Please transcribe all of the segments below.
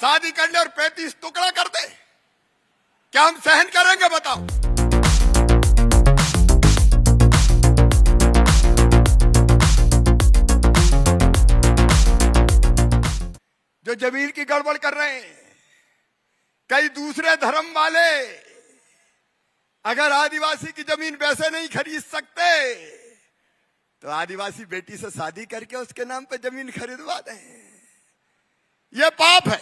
शादी कर ले और 35 टुकड़ा कर दे, क्या हम सहन करेंगे बताओ? जो जमीन की गड़बड़ कर रहे हैं, कई दूसरे धर्म वाले अगर आदिवासी की जमीन वैसे नहीं खरीद सकते तो आदिवासी बेटी से शादी करके उसके नाम पे जमीन खरीदवा दें। यह पाप है।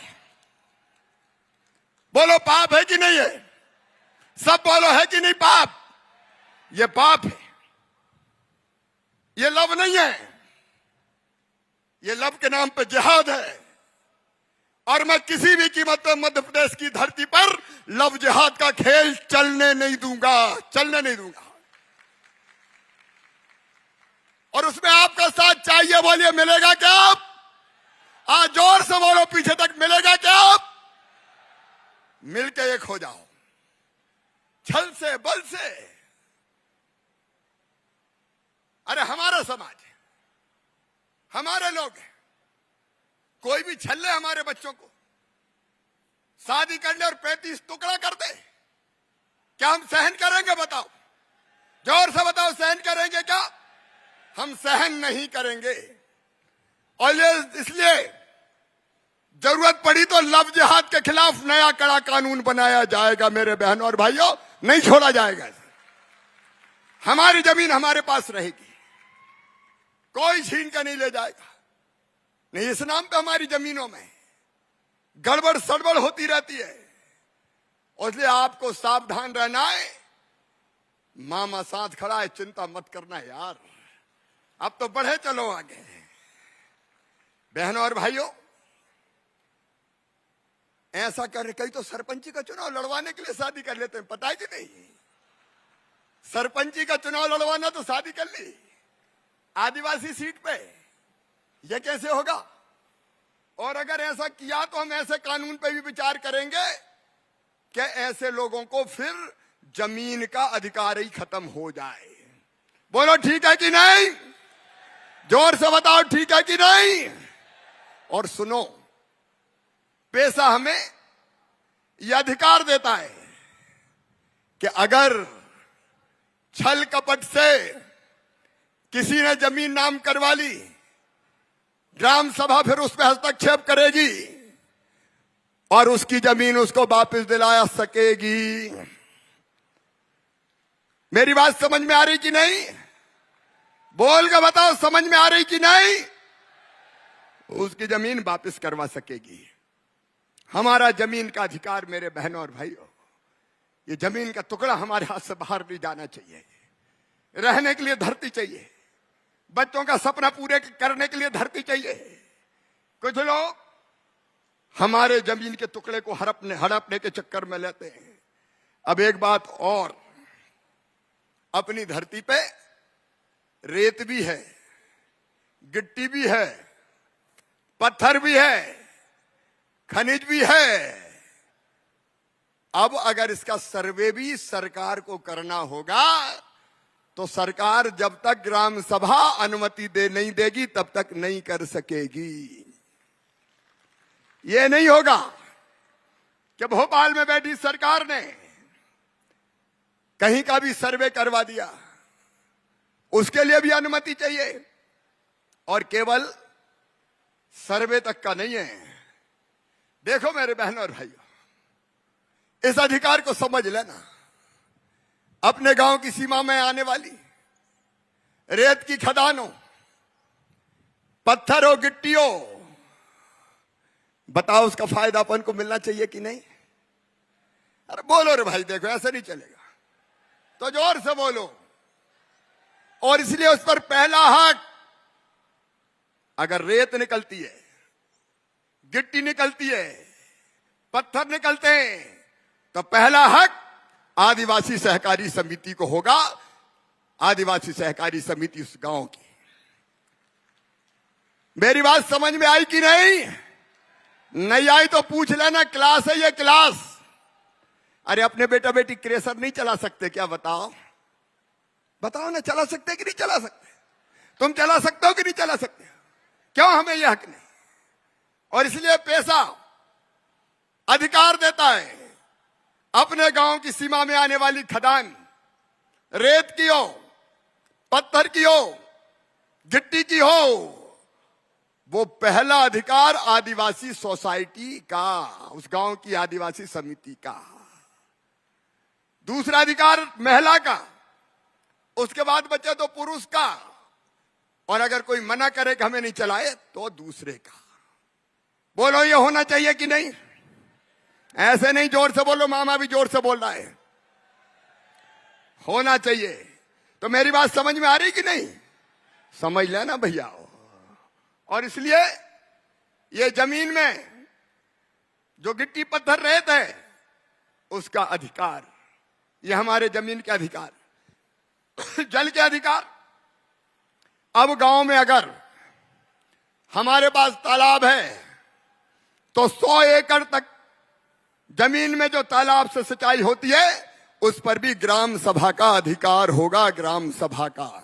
बोलो पाप है कि नहीं है? सब बोलो है कि नहीं पाप? यह पाप है। यह लव नहीं है, यह लव के नाम पे जिहाद है। और मैं किसी भी कीमत पर मध्य प्रदेश की धरती पर लव जिहाद का खेल चलने नहीं दूंगा, चलने नहीं दूंगा। और उसमें आपका साथ चाहिए, बोलिए मिलेगा क्या? आज जोर से बोलो, पीछे तक मिलेगा क्या? मिलके एक हो जाओ, छल से बल से। अरे हमारा समाज है, हमारे लोग हैं, कोई भी छल ले हमारे बच्चों को, शादी कर ले और 35 टुकड़ा कर दे, क्या हम सहन करेंगे बताओ? जोर से बताओ, सहन करेंगे क्या? हम सहन नहीं करेंगे। और ये इसलिए जरूरत पड़ी तो लव जिहाद के खिलाफ नया कड़ा कानून बनाया जाएगा मेरे बहनों और भाइयों, नहीं छोड़ा जाएगा। हमारी जमीन हमारे पास रहेगी, कोई छीन कर नहीं ले जाएगा। नहीं, इस नाम पे हमारी जमीनों में गड़बड़ सड़बड़ होती रहती है। इसलिए आपको सावधान रहना है। मामा साथ खड़ा है, चिंता मत करना यार, अब तो बढ़े चलो आगे। बहनों और भाइयों, ऐसा कर कई तो सरपंची का चुनाव लड़वाने के लिए शादी कर लेते हैं, पता है कि नहीं? सरपंची का चुनाव लड़वाना तो शादी कर ली आदिवासी सीट पे, यह कैसे होगा? और अगर ऐसा किया तो हम ऐसे कानून पे भी विचार करेंगे कि ऐसे लोगों को फिर जमीन का अधिकार ही खत्म हो जाए। बोलो ठीक है कि नहीं? जोर से बताओ, ठीक है कि नहीं? और सुनो, पैसा हमें यह अधिकार देता है कि अगर छल कपट से किसी ने जमीन नाम करवा ली, ग्राम सभा फिर उस पर हस्तक्षेप करेगी और उसकी जमीन उसको वापस दिला सकेगी। मेरी बात समझ में आ रही कि नहीं? बोल के बताओ, समझ में आ रही कि नहीं? उसकी जमीन वापस करवा सकेगी। हमारा जमीन का अधिकार मेरे बहनों और भाइयों, ये जमीन का टुकड़ा हमारे हाथ से बाहर नहीं जाना चाहिए। रहने के लिए धरती चाहिए, बच्चों का सपना पूरे करने के लिए धरती चाहिए। कुछ लोग हमारे जमीन के टुकड़े को हड़पने के चक्कर में लेते हैं। अब एक बात और, अपनी धरती पे रेत भी है, गिट्टी भी है, पत्थर भी है, खनिज भी है। अब अगर इसका सर्वे भी सरकार को करना होगा तो सरकार जब तक ग्राम सभा अनुमति नहीं देगी तब तक नहीं कर सकेगी। यह नहीं होगा कि भोपाल में बैठी सरकार ने कहीं का भी सर्वे करवा दिया, उसके लिए भी अनुमति चाहिए। और केवल सर्वे तक का नहीं है। देखो मेरे बहनों और भाइयों, इस अधिकार को समझ लेना। अपने गांव की सीमा में आने वाली रेत की खदानों, पत्थरों, गिट्टियों, बताओ उसका फायदा अपन को मिलना चाहिए कि नहीं? अरे बोलो रे भाई, देखो ऐसा नहीं चलेगा, तो जोर से बोलो। और इसलिए उस पर पहला हक, अगर रेत निकलती है, गिट्टी निकलती है, पत्थर निकलते हैं, तो पहला हक आदिवासी सहकारी समिति को होगा। आदिवासी सहकारी समिति उस गांव की। मेरी बात समझ में आई कि नहीं? नहीं आई तो पूछ लेना, क्लास है ये क्लास। अरे अपने बेटा बेटी क्रेशर नहीं चला सकते क्या? बताओ बताओ ना, चला सकते कि नहीं चला सकते? तुम चला सकते हो कि नहीं चला सकते? क्यों हमें यह हक नहीं? और इसलिए पैसा अधिकार देता है अपने गांव की सीमा में आने वाली खदान, रेत की हो, पत्थर की हो, गिट्टी की हो, वो पहला अधिकार आदिवासी सोसाइटी का, उस गांव की आदिवासी समिति का। दूसरा अधिकार महिला का, उसके बाद बचे तो पुरुष का, और अगर कोई मना करे कि हमें नहीं चलाए तो दूसरे का। बोलो ये होना चाहिए कि नहीं? ऐसे नहीं, जोर से बोलो, मामा भी जोर से बोल रहा है। होना चाहिए। तो मेरी बात समझ में आ रही कि नहीं? समझ लेना भैया। और इसलिए ये जमीन में जो गिट्टी पत्थर रेत है उसका अधिकार, ये हमारे जमीन के अधिकार। जल के अधिकार, अब गांव में अगर हमारे पास तालाब है तो 100 एकड़ तक जमीन में जो तालाब से सिंचाई होती है उस पर भी ग्राम सभा का अधिकार होगा, ग्राम सभा का।